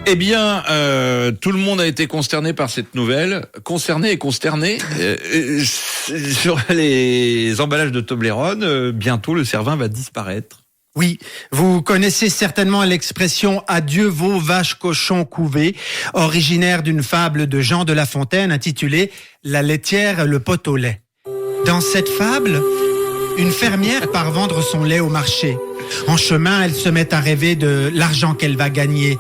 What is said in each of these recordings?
Eh bien, tout le monde a été consterné par cette nouvelle. Concerné et consterné. Sur les emballages de Toblerone, bientôt le Cervin va disparaître. Oui, vous connaissez certainement l'expression « Adieu veau, vaches, cochons, couvés », originaire d'une fable de Jean de La Fontaine intitulée « La laitière et le pot au lait ». Dans cette fable, une fermière part vendre son lait au marché. En chemin, elle se met à rêver de l'argent qu'elle va gagner.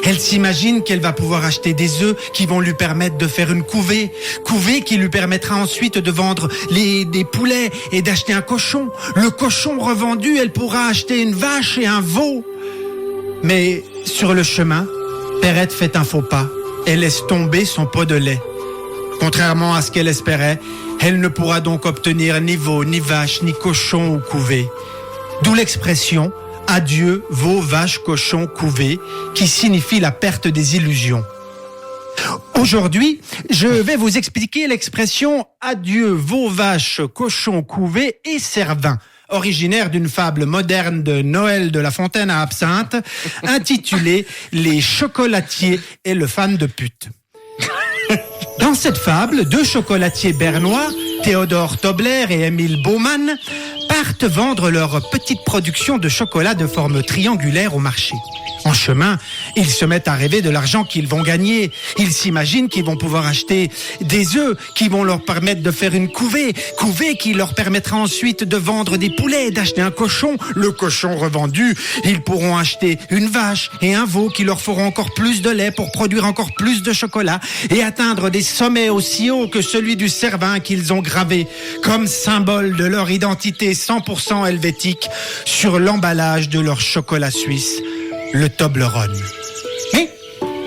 Elle s'imagine qu'elle va pouvoir acheter des œufs qui vont lui permettre de faire une couvée qui lui permettra ensuite de vendre des poulets et d'acheter un cochon. Le cochon revendu, elle pourra acheter une vache et un veau. Mais sur le chemin, Perrette fait un faux pas. Elle laisse tomber son pot de lait. Contrairement à ce qu'elle espérait, elle ne pourra donc obtenir ni veau, ni vache, ni cochon ou couvée. D'où l'expression « Adieu, veau, vache, cochon, couvée » qui signifie la perte des illusions. Aujourd'hui, je vais vous expliquer l'expression « Adieu, veau, vache, cochon, couvée » et Cervin, originaire d'une fable moderne de Noël de La Fontaine à Absinthe, intitulée « Les chocolatiers et le fan de pute ». Dans cette fable, deux chocolatiers bernois, Théodore Tobler et Émile Baumann, partent vendre leur petite production de chocolat de forme triangulaire au marché. En chemin, ils se mettent à rêver de l'argent qu'ils vont gagner. Ils s'imaginent qu'ils vont pouvoir acheter des œufs qui vont leur permettre de faire une couvée qui leur permettra ensuite de vendre des poulets, d'acheter un cochon. Le cochon revendu, ils pourront acheter une vache et un veau qui leur feront encore plus de lait pour produire encore plus de chocolat et atteindre des sommets aussi hauts que celui du Cervin qu'ils ont gravé comme symbole de leur identité 100% helvétique sur l'emballage de leur chocolat suisse, le Toblerone. Mais,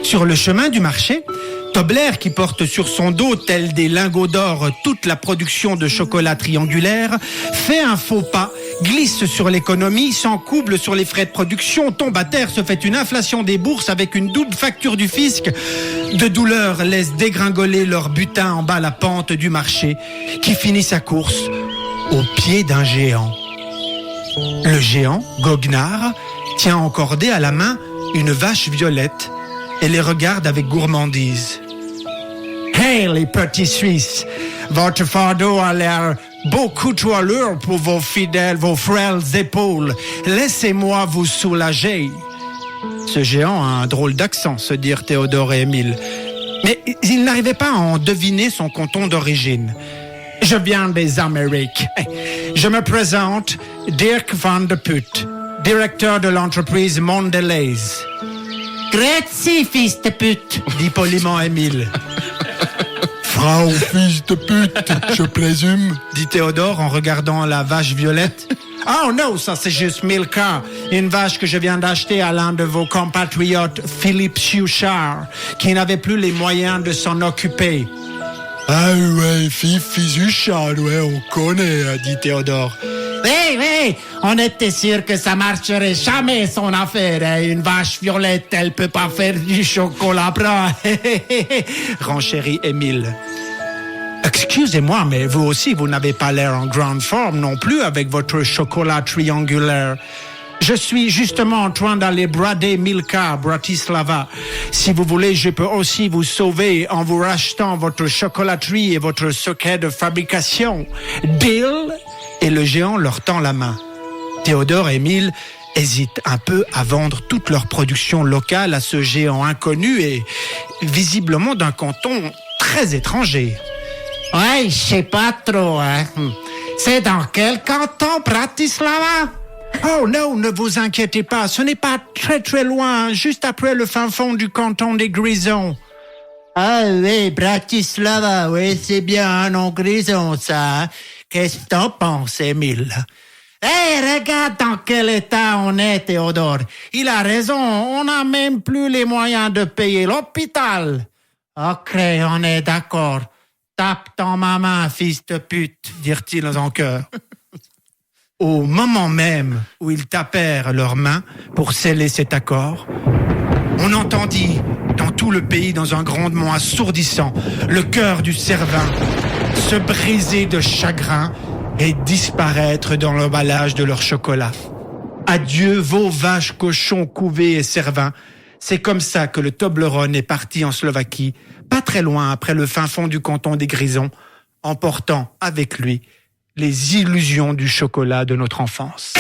sur le chemin du marché, Tobler, qui porte sur son dos, tel des lingots d'or, toute la production de chocolat triangulaire, fait un faux pas, glisse sur l'économie, s'encouble sur les frais de production, tombe à terre, se fait une inflation des bourses avec une double facture du fisc. De douleur, laisse dégringoler leur butin en bas la pente du marché, qui finit sa course au pied d'un géant. Le géant, goguenard, tient encordé à la main une vache violette et les regarde avec gourmandise. « Hey, les petits Suisses, votre fardeau a l'air beaucoup trop lourd pour vos fidèles, vos frêles épaules. Laissez-moi vous soulager. » Ce géant a un drôle d'accent, se dirent Théodore et Émile. Mais ils n'arrivaient pas à en deviner son canton d'origine. « Je viens des Amériques. Je me présente, Dirk van de Put, directeur de l'entreprise Mondelez. »« Grazie, fils de pute, » dit poliment Émile. « Frau, fils de pute, je présume, » dit Théodore en regardant la vache violette. « Oh non, ça c'est juste Milka, une vache que je viens d'acheter à l'un de vos compatriotes, Philippe Suchard, qui n'avait plus les moyens de s'en occuper. » « Ah ouais, Fifi Suchard, ouais, on connaît, » dit Théodore. Oui, on était sûr que ça marcherait jamais son affaire. Hein. Une vache violette, elle peut pas faire du chocolat blanc. Renchérit Émile. Excusez-moi, mais vous aussi, vous n'avez pas l'air en grande forme non plus avec votre chocolat triangulaire. Je suis justement en train d'aller brader Milka à Bratislava. Si vous voulez, je peux aussi vous sauver en vous rachetant votre chocolaterie et votre secret de fabrication. Deal? Et le géant leur tend la main. Théodore et Émile hésitent un peu à vendre toute leur production locale à ce géant inconnu et visiblement d'un canton très étranger. Ouais, je sais pas trop, hein. C'est dans quel canton, Bratislava? Oh non, ne vous inquiétez pas, ce n'est pas très très loin, juste après le fin fond du canton des Grisons. Ah oui, Bratislava, oui, c'est bien un nom grison, ça. Hein? Qu'est-ce que t'en penses, Émile? Hey, regarde dans quel état on est, Théodore. Il a raison, on n'a même plus les moyens de payer l'hôpital. Ok, on est d'accord. Tape dans ma main, fils de pute, dirent-ils en chœur. Au moment même où ils tapèrent leurs mains pour sceller cet accord, on entendit dans tout le pays, dans un grondement assourdissant, le cœur du Cervin se briser de chagrin et disparaître dans l'emballage de leur chocolat. Adieu, veau, vaches, cochons, couvés et Cervin. C'est comme ça que le Toblerone est parti en Slovaquie, pas très loin après le fin fond du canton des Grisons, emportant avec lui les illusions du chocolat de notre enfance.